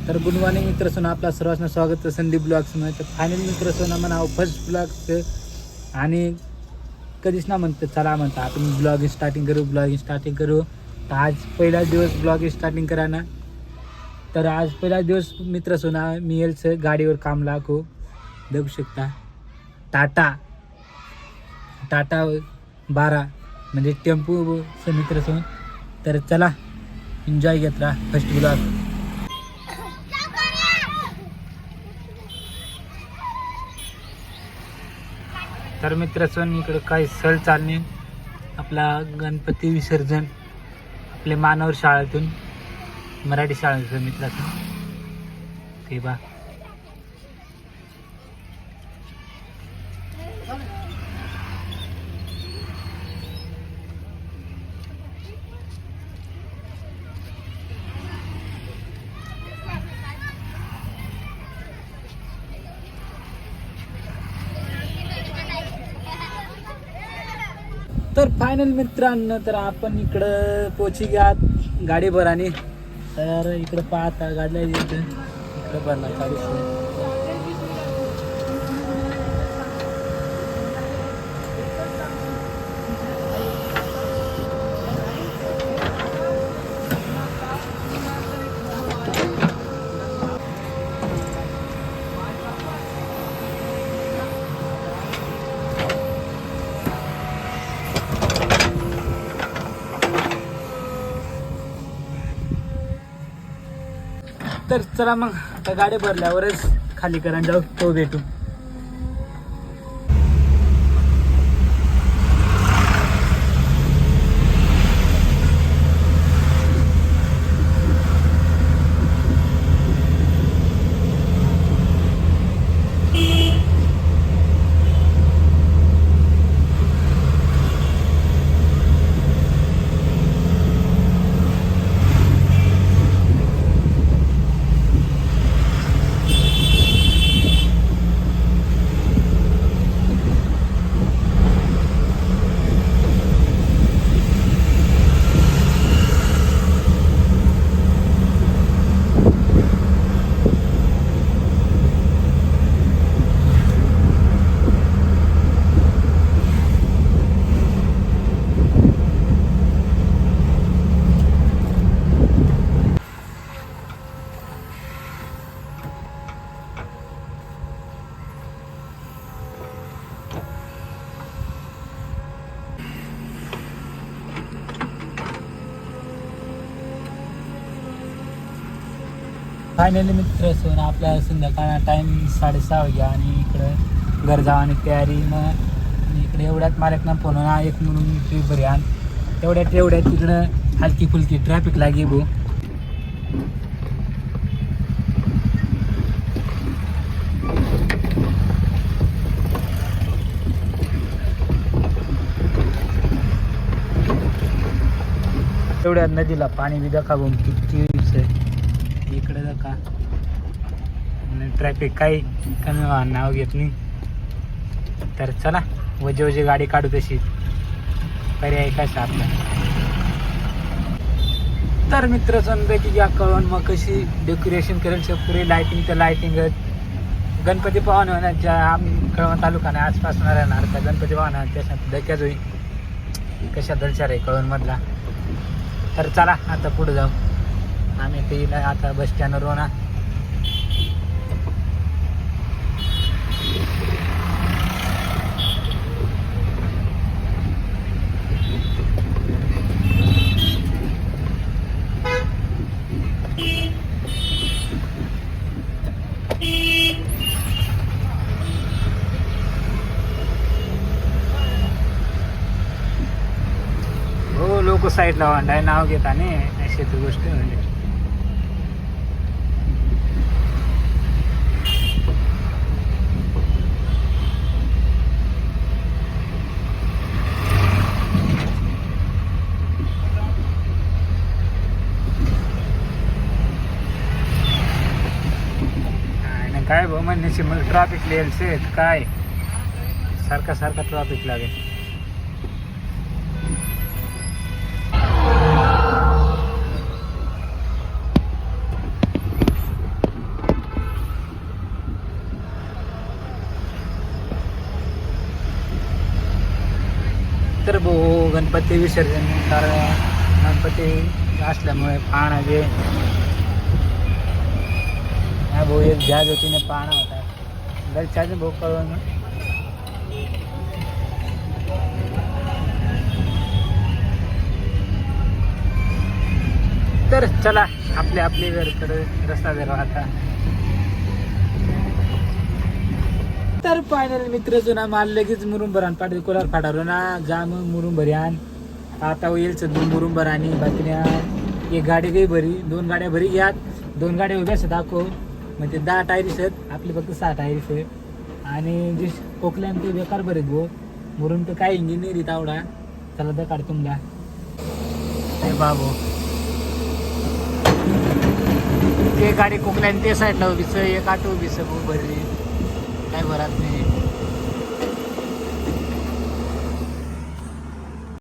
तर good morning मित्रसोना, आपला सर्वांना स्वागत आहे संदीप ब्लॉग्समध्ये. तर फायनली मित्रसोना म्हणा फर्स्ट ब्लॉगचं आणि कधीच ना म्हणतं चला म्हणतं आपण ब्लॉग स्टार्टिंग करू. तर आज पहिला दिवस ब्लॉग स्टार्टिंग करा ना. तर आज पहिला दिवस मित्रसोना मी येलचं गाडीवर काम लागो बघू शकता. टाटा 12 म्हणजे टेम्पो मित्रसोन. तर चला एन्जॉय घेत राहा फर्स्ट ब्लॉग. तर मित्रसोन इकडे काही सण चालणे आपला गणपती विसर्जन आपले मानवर शाळेतून मराठी शाळेतून मित्रसोन ते बा. तर फायनल मित्रांनो, तर आपण इकडं पोची घ्या गाडी भराने. तर इकडं पाहता गाडीला इकडं भरणार गाडी. तर चला मग आता गाडी भरल्यावरच खाली करा जाऊ, तो भेटू. फायनली मित्र सोन आपल्या संध्याकाळ टाईम 6:30 वाजता आणि इकडं घर जावानी तयारी. मग इकडे एवढ्यात मालकना फोन ना एक म्हणून ट्रीप भरी आण तेवढ्यात तिकडं हलकी फुलकी ट्रॅफिक लागे भो. एवढ्या नदीला पाणी बी दाखा बघून किती इकडे का ट्रॅफिक काही कमी नाव घेत नाही. तर चला वजे गाडी काढू, तशी पर्याय कसा आपला. तर मित्र पैकी घ्या कळून मग कशी डेकोरेशन करेल पुरे लाईटिंग. तर लाईटिंग गणपती पाहून होणार ज्या आम्ही कळवण तालुकाने आसपासून राहणार त्या गणपती पाहून त्याच्यात धक्याच होईल कशा दलचार आहे कळवण मधला. तर चला आता पुढे जाऊ. आम्ही ते आता बस स्टँडवर होणार. हो लोक साईडला वांडाय नाव घेता नाही अशी ती गोष्ट म्हणजे. काय भाऊ म्हणण्याची मग ट्रॅफिक लिहायचे काय सारखा ट्रॅफिक लागेल. कर भाऊ गणपती विसर्जन, कारण गणपती असल्यामुळे पाहणा जे हा भाऊ एक जहाज होतीने पाहणा होता घरच्याचे भाऊ कळून. तर चला आपल्या घरकडे रस्ता जरा आता. तर फायनल मित्र जुना माल लगेच मुरुंब भरान पाठी कोलार फाडारो ना जा मग मुरुंब भरी आण आता होईल दोन मुरुंब भरा आणि बाकीने एक गाडी काही भरी 2 गाड्या भरी घ्यात 2 गाड्या उभ्या असतात दाखव मग ते 10 टायरीस आहेत आपली फक्त 6 टायरीस आहे आणि जे कोकल्यान ते बेकार भरीत गो मुरुंब तर काय इंजिनियर आवडा चला तर काढ तुमला बाबू ते गाडी कोकल्यान ते साईडला उभीच एक आटो उभीच भरली काय भरत नाही.